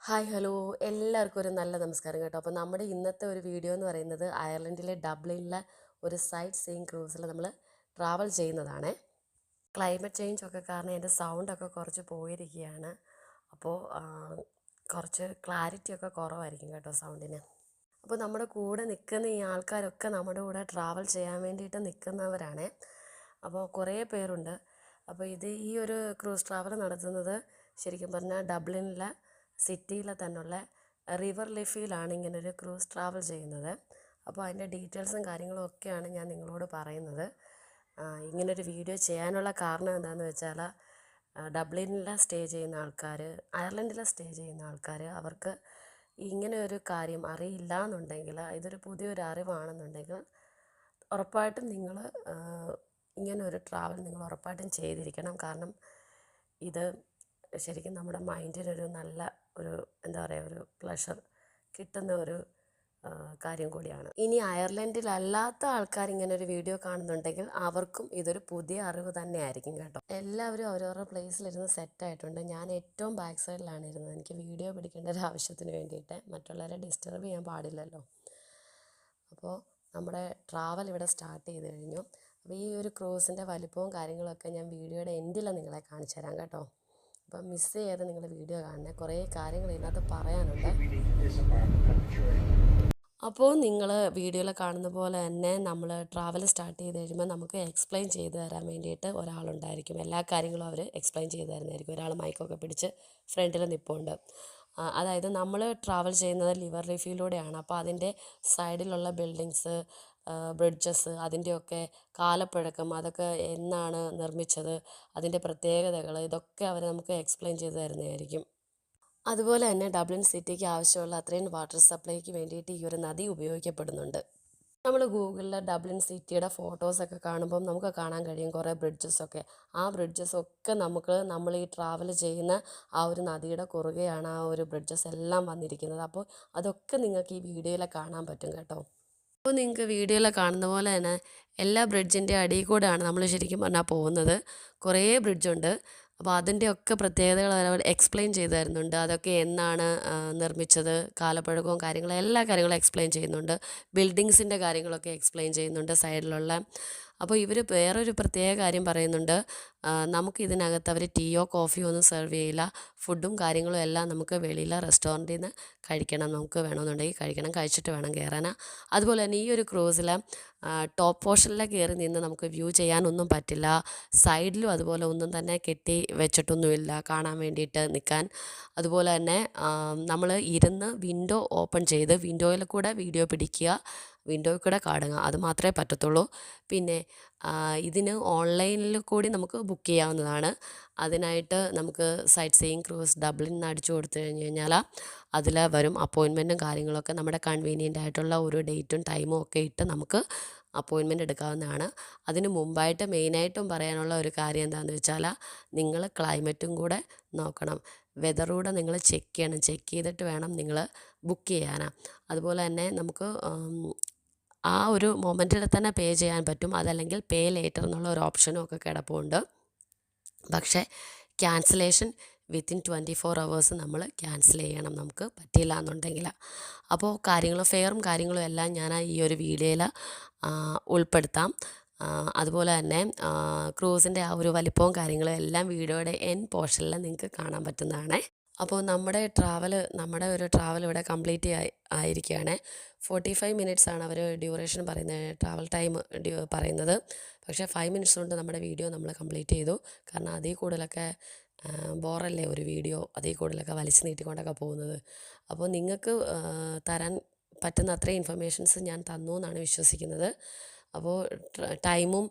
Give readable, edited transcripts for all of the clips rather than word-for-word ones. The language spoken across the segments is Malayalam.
ഹായ് ഹലോ എല്ലാവർക്കും ഒരു നല്ല നമസ്കാരം കേട്ടോ. അപ്പോൾ നമ്മുടെ ഇന്നത്തെ ഒരു വീഡിയോ എന്ന് പറയുന്നത് അയർലൻഡിലെ ഡബ്ലിനിലെ ഒരു സൈറ്റ് സീയിങ് ക്രൂസിൽ നമ്മൾ ട്രാവൽ ചെയ്യുന്നതാണ്. ക്ലൈമറ്റ് ചേഞ്ച് ഒക്കെ കാരണം എൻ്റെ സൗണ്ടൊക്കെ കുറച്ച് പോയിരിക്കുകയാണ്. അപ്പോൾ കുറച്ച് ക്ലാരിറ്റി ഒക്കെ കുറവായിരിക്കും കേട്ടോ സൗണ്ടിന്. അപ്പോൾ നമ്മുടെ കൂടെ നിൽക്കുന്ന ഈ ആൾക്കാരൊക്കെ നമ്മുടെ കൂടെ ട്രാവൽ ചെയ്യാൻ വേണ്ടിയിട്ട് നിൽക്കുന്നവരാണ്. അപ്പോൾ കുറേ പേരുണ്ട്. അപ്പോൾ ഈ ഒരു ക്രൂസ് ട്രാവൽ നടത്തുന്നത് ശരിക്കും പറഞ്ഞാൽ ഡബ്ലിനിലെ സിറ്റിയിലെ തന്നെയുള്ള റിവർ ലിഫിയിലാണ് ഇങ്ങനൊരു ക്രൂസ് ട്രാവൽ ചെയ്യുന്നത്. അപ്പോൾ അതിൻ്റെ ഡീറ്റെയിൽസും കാര്യങ്ങളും ഒക്കെയാണ് ഞാൻ നിങ്ങളോട് പറയുന്നത്. ഇങ്ങനൊരു വീഡിയോ ചെയ്യാനുള്ള കാരണം എന്താണെന്ന് വെച്ചാൽ ഡബ്ലിനിൽ സ്റ്റേ ചെയ്യുന്ന ആൾക്കാർ, അയർലൻഡിൽ സ്റ്റേ ചെയ്യുന്ന ആൾക്കാർ, അവർക്ക് ഇങ്ങനെ ഒരു കാര്യം അറിയില്ല എന്നുണ്ടെങ്കിൽ, ഇതൊരു പുതിയൊരു അറിവാണെന്നുണ്ടെങ്കിൽ ഉറപ്പായിട്ടും നിങ്ങൾ ഇങ്ങനൊരു ട്രാവൽ നിങ്ങൾ ഉറപ്പായിട്ടും ചെയ്തിരിക്കണം. കാരണം ഇത് ശരിക്കും നമ്മുടെ മൈൻഡിനൊരു നല്ല ഒരു എന്താ പറയുക, ഒരു പ്ലഷർ കിട്ടുന്ന ഒരു കാര്യം കൂടിയാണ്. ഇനി അയർലൻഡിലല്ലാത്ത ആൾക്കാർ ഇങ്ങനെ ഒരു വീഡിയോ കാണുന്നുണ്ടെങ്കിൽ അവർക്കും ഇതൊരു പുതിയ അറിവ് തന്നെ ആയിരിക്കും കേട്ടോ. എല്ലാവരും അവരവരുടെ പ്ലേസിലിരുന്ന് സെറ്റായിട്ടുണ്ട്. ഞാൻ ഏറ്റവും ബാക്ക് സൈഡിലാണ് ഇരുന്നത്. എനിക്ക് വീഡിയോ പിടിക്കേണ്ട ഒരു ആവശ്യത്തിന് വേണ്ടിയിട്ട് മറ്റുള്ളവരെ ഡിസ്റ്റർബ് ചെയ്യാൻ പാടില്ലല്ലോ. അപ്പോൾ നമ്മുടെ ട്രാവൽ ഇവിടെ സ്റ്റാർട്ട് ചെയ്ത് കഴിഞ്ഞു. അപ്പോൾ ഈ ഒരു ക്രൂസിൻ്റെ വലിപ്പവും കാര്യങ്ങളൊക്കെ ഞാൻ വീഡിയോയുടെ എൻഡിൽ നിങ്ങളെ കാണിച്ചു തരാം കേട്ടോ. അപ്പം മിസ് ചെയ്യാതെ നിങ്ങൾ വീഡിയോ കാണണേ, കുറേ കാര്യങ്ങൾ ഇതിനകത്ത് പറയാനുണ്ട്. അപ്പോൾ നിങ്ങൾ വീഡിയോയിൽ കാണുന്ന പോലെ തന്നെ നമ്മൾ ട്രാവൽ സ്റ്റാർട്ട് ചെയ്ത് കഴിയുമ്പോൾ നമുക്ക് എക്സ്പ്ലെയിൻ ചെയ്ത് തരാൻ വേണ്ടിയിട്ട് ഒരാളുണ്ടായിരിക്കും. എല്ലാ കാര്യങ്ങളും അവർ എക്സ്പ്ലെയിൻ ചെയ്ത് തരുന്നതായിരിക്കും. ഒരാൾ മൈക്കൊക്കെ പിടിച്ച് ഫ്രണ്ടിൽ നിൽപ്പുണ്ട്. അതായത് നമ്മൾ ട്രാവൽ ചെയ്യുന്നത് ലിവർ റിഫിലൂടെയാണ്. അപ്പോൾ അതിൻ്റെ സൈഡിലുള്ള ബിൽഡിങ്സ്, ബ്രിഡ്ജസ്, അതിൻ്റെയൊക്കെ കാലപ്പഴക്കം, അതൊക്കെ എന്നാണ് നിർമ്മിച്ചത്, അതിൻ്റെ പ്രത്യേകതകൾ, ഇതൊക്കെ അവർ നമുക്ക് എക്സ്പ്ലെയിൻ ചെയ്ത് തരുന്നതായിരിക്കും. അതുപോലെ തന്നെ ഡബ്ലിൻ സിറ്റിക്ക് ആവശ്യമുള്ള അത്രയും വാട്ടർ സപ്ലൈക്ക് വേണ്ടിയിട്ട് ഈ ഒരു നദി ഉപയോഗിക്കപ്പെടുന്നുണ്ട്. നമ്മൾ ഗൂഗിളിൽ ഡബ്ലിൻ സിറ്റിയുടെ ഫോട്ടോസൊക്കെ കാണുമ്പം നമുക്ക് കാണാൻ കഴിയും കുറേ ബ്രിഡ്ജസൊക്കെ. ആ ബ്രിഡ്ജസൊക്കെ നമ്മൾ ഈ ട്രാവൽ ചെയ്യുന്ന ആ ഒരു നദിയുടെ കുറുകെയാണ് ആ ഒരു ബ്രിഡ്ജസ് എല്ലാം വന്നിരിക്കുന്നത്. അപ്പോൾ അതൊക്കെ നിങ്ങൾക്ക് ഈ വീഡിയോയിൽ കാണാൻ പറ്റും കേട്ടോ. അപ്പോൾ നിങ്ങൾക്ക് വീഡിയോയിൽ കാണുന്ന പോലെ തന്നെ എല്ലാ ബ്രിഡ്ജിൻ്റെ അടിയിൽ കൂടെയാണ് നമ്മൾ ശരിക്കും പറഞ്ഞാൽ പോകുന്നത്. കുറേ ബ്രിഡ്ജുണ്ട്. അപ്പോൾ അതിൻ്റെയൊക്കെ പ്രത്യേകതകൾ അവർ എക്സ്പ്ലെയിൻ ചെയ്തു തരുന്നുണ്ട്. അതൊക്കെ എന്നാണ് നിർമ്മിച്ചത്, കാലപ്പഴക്കവും കാര്യങ്ങളും, എല്ലാ കാര്യങ്ങളും എക്സ്പ്ലെയിൻ ചെയ്യുന്നുണ്ട്. ബിൽഡിങ്സിൻ്റെ കാര്യങ്ങളൊക്കെ എക്സ്പ്ലെയിൻ ചെയ്യുന്നുണ്ട് സൈഡിലുള്ള. അപ്പോൾ ഇവർ വേറൊരു പ്രത്യേക കാര്യം പറയുന്നുണ്ട്. നമുക്ക് ഇതിനകത്ത് അവർ ടീയോ കോഫിയോ ഒന്നും സെർവ് ചെയ്യില്ല. ഫുഡും കാര്യങ്ങളും എല്ലാം നമുക്ക് വെളിയിലെ റെസ്റ്റോറൻറ്റിൽ നിന്ന് കഴിക്കണം. നമുക്ക് വേണമെന്നുണ്ടെങ്കിൽ കഴിക്കണം, കഴിച്ചിട്ട് വേണം കയറാൻ. അതുപോലെ തന്നെ ഈ ഒരു ക്രൂസിൽ ടോപ്പ് പോർഷനിൽ കയറി നിന്ന് നമുക്ക് വ്യൂ ചെയ്യാനൊന്നും പറ്റില്ല. സൈഡിലും അതുപോലെ ഒന്നും തന്നെ കെട്ടി വെച്ചിട്ടൊന്നുമില്ല കാണാൻ വേണ്ടിയിട്ട് നിൽക്കാൻ. അതുപോലെ തന്നെ നമ്മൾ ഇരുന്ന് വിൻഡോ ഓപ്പൺ ചെയ്ത് വിൻഡോയിൽ കൂടെ വീഡിയോ പിടിക്കുക, വിൻഡോയിൽ കൂടെ കാണുക, അത് മാത്രമേ പറ്റത്തുള്ളൂ. പിന്നെ ഇതിന് ഓൺലൈനിൽ കൂടി നമുക്ക് ബുക്ക് ചെയ്യാവുന്നതാണ്. അതിനായിട്ട് നമുക്ക് സൈറ്റ് സീയിങ് ക്രൂസ് ഡബ്ലിൻ എന്ന് അടിച്ചു കൊടുത്തു കഴിഞ്ഞ് കഴിഞ്ഞാൽ അതിൽ വരും അപ്പോയിൻമെൻറ്റും കാര്യങ്ങളൊക്കെ. നമ്മുടെ കൺവീനിയൻ്റ് ആയിട്ടുള്ള ഒരു ഡേറ്റും ടൈമും ഒക്കെ ഇട്ട് നമുക്ക് അപ്പോയിൻമെൻറ്റ് എടുക്കാവുന്നതാണ്. അതിന് മുമ്പായിട്ട് മെയിനായിട്ടും പറയാനുള്ള ഒരു കാര്യം എന്താണെന്ന് വെച്ചാൽ നിങ്ങൾ ക്ലൈമറ്റും കൂടെ നോക്കണം. വെതറൂടെ നിങ്ങൾ ചെക്ക് ചെയ്യണം. ചെക്ക് ചെയ്തിട്ട് വേണം നിങ്ങൾ ബുക്ക് ചെയ്യാനാണ്. അതുപോലെ തന്നെ നമുക്ക് ആ ഒരു മൊമെൻറ്റിൽ തന്നെ പേ ചെയ്യാൻ പറ്റും. അതല്ലെങ്കിൽ പേ ലേറ്റർ എന്നുള്ള ഒരു ഓപ്ഷനും ഒക്കെ കിടപ്പുണ്ട്. പക്ഷേ ക്യാൻസലേഷൻ വിത്തിൻ 24 hours നമ്മൾ ക്യാൻസൽ ചെയ്യണം, നമുക്ക് പറ്റില്ല എന്നുണ്ടെങ്കിൽ. അപ്പോൾ ഫെയറും കാര്യങ്ങളും എല്ലാം ഞാൻ ഈ ഒരു വീഡിയോയിൽ ഉൾപ്പെടുത്താം. അതുപോലെ തന്നെ ക്രൂസിൻ്റെ ആ ഒരു വലിപ്പവും കാര്യങ്ങളും എല്ലാം വീഡിയോയുടെ പോർഷനിൽ നിങ്ങൾക്ക് കാണാൻ പറ്റുന്നതാണ്. അപ്പോൾ നമ്മുടെ ഒരു ട്രാവൽ ഇവിടെ കംപ്ലീറ്റ് ആയിരിക്കുകയാണ്. 45 minutes ആണ് അവർ ഡ്യൂറേഷൻ പറയുന്നത്, ട്രാവൽ ടൈം പറയുന്നത്. പക്ഷേ 5 minutes കൊണ്ട് നമ്മുടെ വീഡിയോ നമ്മൾ കംപ്ലീറ്റ് ചെയ്തു. കാരണം അതിൽ കൂടുതലൊക്കെ ബോറല്ലേ ഒരു വീഡിയോ, അതിൽ കൂടുതലൊക്കെ വലിച്ചു നീട്ടിക്കൊണ്ടൊക്കെ പോകുന്നത്. അപ്പോൾ നിങ്ങൾക്ക് തരാൻ പറ്റുന്ന അത്രയും ഇൻഫർമേഷൻസ് ഞാൻ തന്നു എന്നാണ് വിശ്വസിക്കുന്നത്. അപ്പോൾ ടൈമും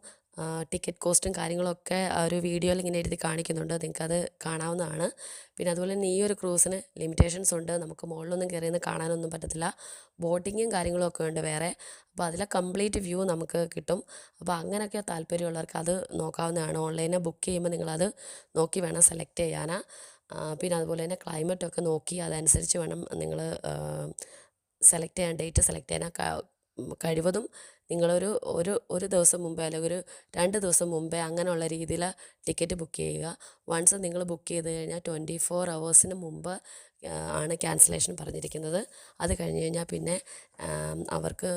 ടിക്കറ്റ് കോസ്റ്റും കാര്യങ്ങളൊക്കെ ആ ഒരു വീഡിയോയിൽ ഇങ്ങനെ എഴുതി കാണിക്കുന്നുണ്ട്, നിങ്ങൾക്കത് കാണാവുന്നതാണ്. പിന്നെ അതുപോലെ തന്നെ ഈ ഒരു ക്രൂസിന് ലിമിറ്റേഷൻസ് ഉണ്ട്. നമുക്ക് മുകളിലൊന്നും കയറിയൊന്നും കാണാനൊന്നും പറ്റത്തില്ല. ബോട്ടിങ്ങും കാര്യങ്ങളൊക്കെ ഉണ്ട് വേറെ. അപ്പോൾ അതിലെ കംപ്ലീറ്റ് വ്യൂ നമുക്ക് കിട്ടും. അപ്പോൾ അങ്ങനെയൊക്കെ താല്പര്യമുള്ളവർക്ക് അത് നോക്കാവുന്നതാണ്. ഓൺലൈനിൽ ബുക്ക് ചെയ്യുമ്പോൾ നിങ്ങളത് നോക്കി വേണം സെലക്ട് ചെയ്യാൻ. പിന്നെ അതുപോലെ തന്നെ ക്ലൈമറ്റൊക്കെ നോക്കി അതനുസരിച്ച് വേണം നിങ്ങൾ ഡേറ്റ് സെലക്ട് ചെയ്യാൻ. കഴിവതും നിങ്ങളൊരു ഒരു ദിവസം മുമ്പേ അല്ലെങ്കിൽ ഒരു 2 ദിവസം മുമ്പേ അങ്ങനെയുള്ള രീതിയിൽ ടിക്കറ്റ് ബുക്ക് ചെയ്യുക. വൺസ് നിങ്ങൾ ബുക്ക് ചെയ്ത് കഴിഞ്ഞാൽ 24 hours മുമ്പ് ആണ് ക്യാൻസലേഷൻ പറഞ്ഞിരിക്കുന്നത്. അത് കഴിഞ്ഞ് കഴിഞ്ഞാൽ പിന്നെ അവർക്ക്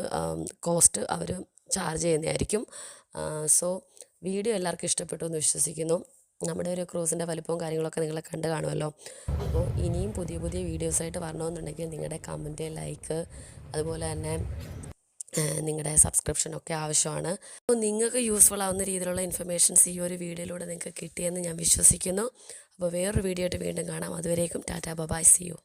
കോസ്റ്റ് അവർ ചാർജ് ചെയ്യുന്നതായിരിക്കും. സോ വീഡിയോ എല്ലാവർക്കും ഇഷ്ടപ്പെട്ടു എന്ന് വിശ്വസിക്കുന്നു. നമ്മുടെ ഒരു ക്രൂസിൻ്റെ വലിപ്പവും കാര്യങ്ങളൊക്കെ നിങ്ങൾ കണ്ടു കാണുമല്ലോ. അപ്പോൾ ഇനിയും പുതിയ പുതിയ വീഡിയോസായിട്ട് വരണമെന്നുണ്ടെങ്കിൽ നിങ്ങളുടെ കമൻറ്റ്, ലൈക്ക്, അതുപോലെ തന്നെ നിങ്ങളുടെ സബ്സ്ക്രിപ്ഷനൊക്കെ ആവശ്യമാണ്. അപ്പോൾ നിങ്ങൾക്ക് യൂസ്ഫുൾ ആവുന്ന രീതിയിലുള്ള ഇൻഫർമേഷൻസ് ഈ ഒരു വീഡിയോയിലൂടെ നിങ്ങൾക്ക് കിട്ടിയെന്ന് ഞാൻ വിശ്വസിക്കുന്നു. അപ്പോൾ വേറൊരു വീഡിയോ ആയിട്ട് വീണ്ടും കാണാം. അതുവരേക്കും ടാറ്റാ, ബൈ, സീ യു.